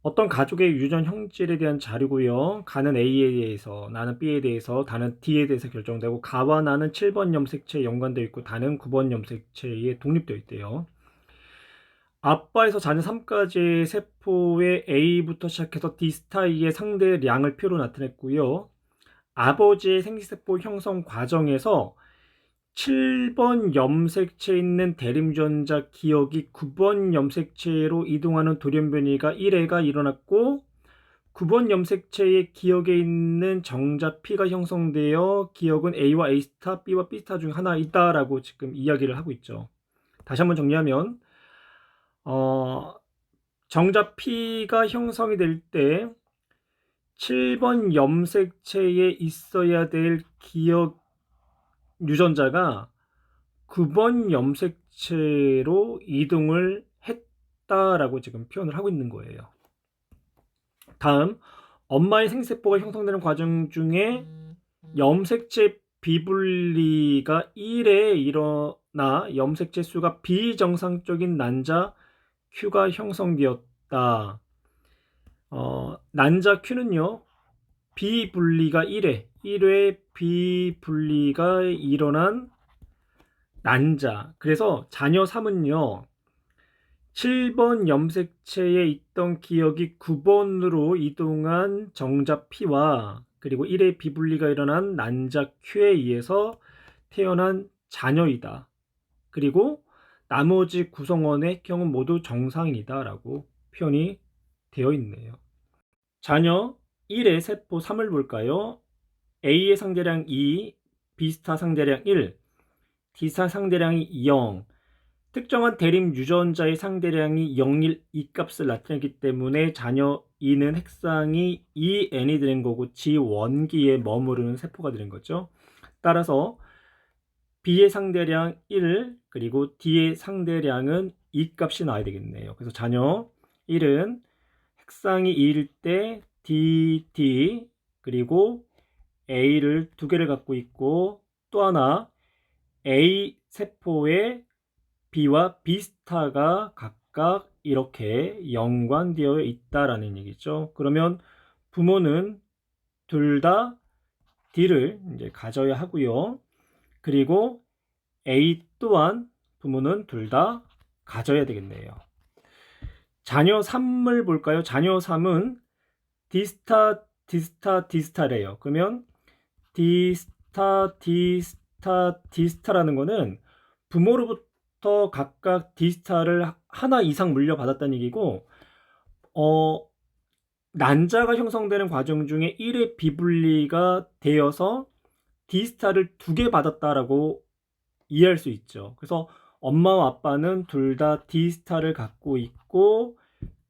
어떤 가족의 유전 형질에 대한 자료고요. 가는 A에 대해서, 나는 B에 대해서, 다는 D에 대해서 결정되고, 가와 나는 7번 염색체에 연관되어 있고, 다는 9번 염색체에 독립되어 있대요. 아빠에서 자녀 3까지 세포의 A부터 시작해서 D 스타일의 상대량을 표로 나타냈고요. 아버지의 생리세포 형성 과정에서 7번 염색체에 있는 대림전자 기억이 9번 염색체로 이동하는 돌연변이가 1회가 일어났고, 9번 염색체의 기억에 있는 정자 P가 형성되어 기억은 A와 A 스타, B와 B 스타 중 하나 있다라고 지금 이야기를 하고 있죠. 다시 한번 정리하면 어, 정자 P가 형성이 될 때 7번 염색체에 있어야 될 기억 유전자가 9번 염색체로 이동을 했다라고 지금 표현을 하고 있는 거예요. 다음, 엄마의 생세포가 형성되는 과정 중에 염색체 비분리가 1에 일어나 염색체 수가 비정상적인 난자 Q가 형성되었다. 난자 Q는요, 비분리가 1회 비분리가 일어난 난자. 그래서 자녀 3은요, 7번 염색체에 있던 기억이 9번으로 이동한 정자 P와 그리고 1회 비분리가 일어난 난자 Q에 의해서 태어난 자녀이다. 그리고 나머지 구성원의 경우 모두 정상이다 라고 표현이 되어 있네요. 자녀 1의 세포 3을 볼까요? A의 상대량 2, B스타 상대량 1, D스타 상대량이 0, 특정한 대림 유전자의 상대량이 0, 1, 2 값을 나타내기 때문에 자녀 2는 핵상이 2n이 되는 거고 G 원기에 머무르는 세포가 되는 거죠. 따라서 B의 상대량 1 그리고 D의 상대량은 2 값이 나와야 되겠네요. 그래서 자녀 1은 핵상이 2일 때 D 그리고 A를 두 개를 갖고 있고, 또 하나 A 세포에 B와 B 스타가 각각 이렇게 연관되어 있다라는 얘기죠. 그러면 부모는 둘 다 D를 이제 가져야 하고요. 그리고 A 또한 부모는 둘 다 가져야 되겠네요. 자녀 3을 볼까요? 자녀 3은 D스타래요. 그러면 D스타라는 거는 부모로부터 각각 D스타를 하나 이상 물려받았다는 얘기고, 난자가 형성되는 과정 중에 1의 비분리가 되어서 D스타를 두 개 받았다라고 이해할 수 있죠. 그래서 엄마와 아빠는 둘 다 D스타를 갖고 있고,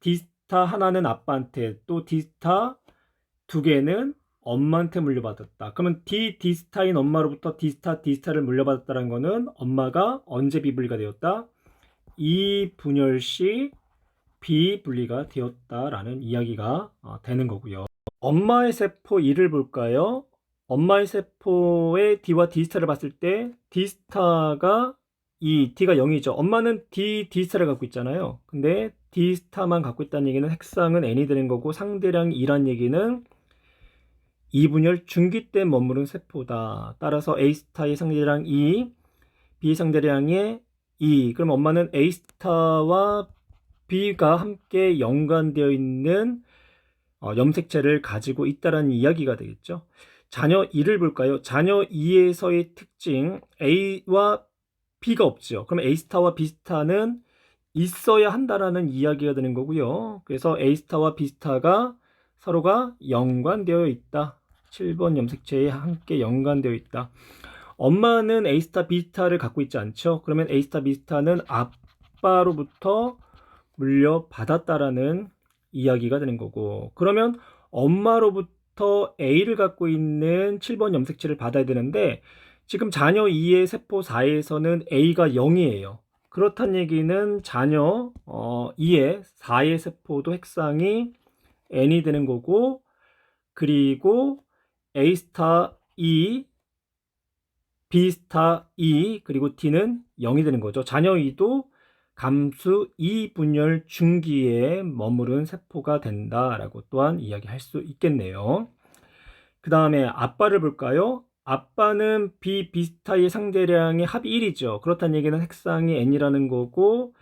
D스타 하나는 아빠한테, 또 D스타 두 개는 엄마한테 물려받았다. 그러면 D스타인 엄마로부터 D스타를 물려받았다는 거는 엄마가 언제 비분리가 되었다? 이 분열 시 비분리가 되었다라는 이야기가 되는 거고요. 엄마의 세포 1을 볼까요? 엄마의 세포의 D와 D스타를 봤을 때 D스타가 D가 0이죠. 엄마는 D스타를 갖고 있잖아요. 근데 D스타만 갖고 있다는 얘기는 핵상은 N이 되는 거고, 상대량이 2란 얘기는 2분열 중기 때 머무른 세포다. 따라서 A스타의 상대량 2, B의 상대량의 2. 그럼 엄마는 A스타와 B가 함께 연관되어 있는 염색체를 가지고 있다는 이야기가 되겠죠. 자녀 2를 볼까요? 자녀 2에서의 특징, A와 B가 없죠. 그럼 A스타와 B스타는 있어야 한다라는 이야기가 되는 거고요. 그래서 A스타와 B스타가 서로가 연관되어 있다. 7번 염색체에 함께 연관되어 있다. 엄마는 A스타, B스타를 갖고 있지 않죠. 그러면 A스타, B스타는 아빠로부터 물려받았다라는 이야기가 되는 거고, 그러면 엄마로부터 A를 갖고 있는 7번 염색체를 받아야 되는데, 지금 자녀 2의 세포 4에서는 A가 0이에요. 그렇다는 얘기는 자녀 2의 4의 세포도 핵상이 N이 되는 거고, 그리고 A 스타 2, B 스타 2, 그리고 D는 0이 되는 거죠. 자녀 2도 감수 2분열 중기에 머무른 세포가 된다라고 또한 이야기할 수 있겠네요. 그 다음에 아빠를 볼까요? 아빠는 비비스타의 상대량의 합이 1이죠. 그렇다는 얘기는 핵상이 n이라는 거고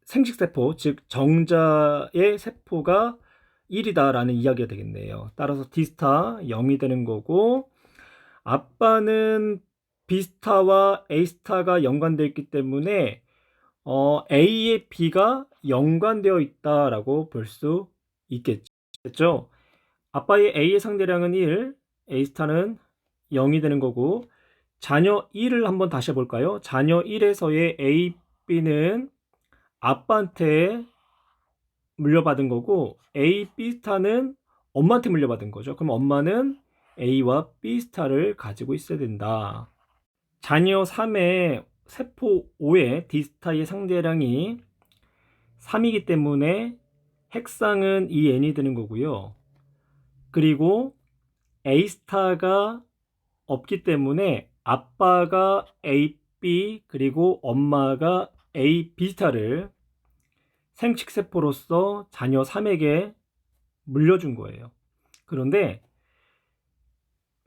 생식세포, 즉 정자의 세포가 1이다라는 이야기가 되겠네요. 따라서 D스타 0이 되는 거고, 아빠는 B스타와 A스타가 연관되어 있기 때문에 A의 B가 연관되어 있다라고 볼 수 있겠죠. 아빠의 A의 상대량은 1, A스타는 0이 되는 거고, 자녀 1을 한번 다시 해볼까요? 자녀 1에서의 A, B는 아빠한테 물려받은 거고, A, B스타는 엄마한테 물려받은 거죠. 그럼 엄마는 A와 B스타를 가지고 있어야 된다. 자녀 3의 세포 5의 D스타의 상대량이 3이기 때문에 핵상은 2n이 되는 거고요. 그리고 A스타가 없기 때문에 아빠가 AB 그리고 엄마가 AB스타를 생식세포로서 자녀 3에게 물려준 거예요. 그런데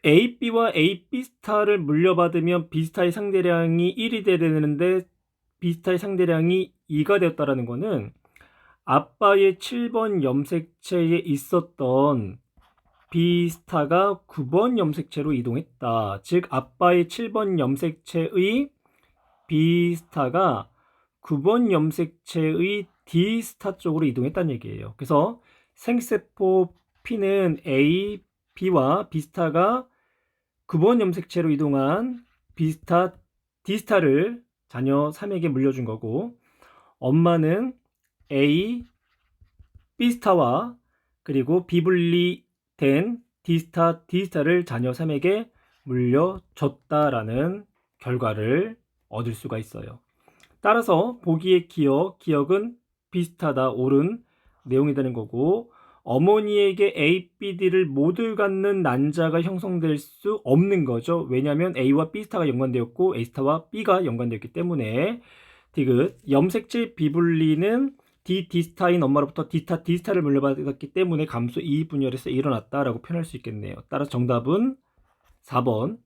AB와 AB스타를 물려받으면 B스타의 상대량이 1이 돼야 되는데 B스타의 상대량이 2가 되었다는 것은 아빠의 7번 염색체에 있었던 B스타가 9번 염색체로 이동했다. 즉 아빠의 7번 염색체의 B스타가 9번 염색체의 D스타 쪽으로 이동했다는 얘기예요. 그래서 생세포 P는 A, B와 B스타가 9번 염색체로 이동한 B스타, D스타를 자녀 3에게 물려준 거고, 엄마는 A, B스타와 그리고 비분리된 D스타, D스타를 자녀 3에게 물려줬다라는 결과를 얻을 수가 있어요. 따라서 보기의 기억은 비슷하다, 옳은 내용이 되는 거고, 어머니에게 A, B, D를 모두 갖는 난자가 형성될 수 없는 거죠. 왜냐하면 A와 B스타가 연관되었고 A스타와 B가 연관되었기 때문에. 디귿, 염색체 비분리는 D스타인 엄마로부터 D스타, D스타를 물려받았기 때문에 감수 2분열에서 일어났다라고 표현할 수 있겠네요. 따라서 정답은 4번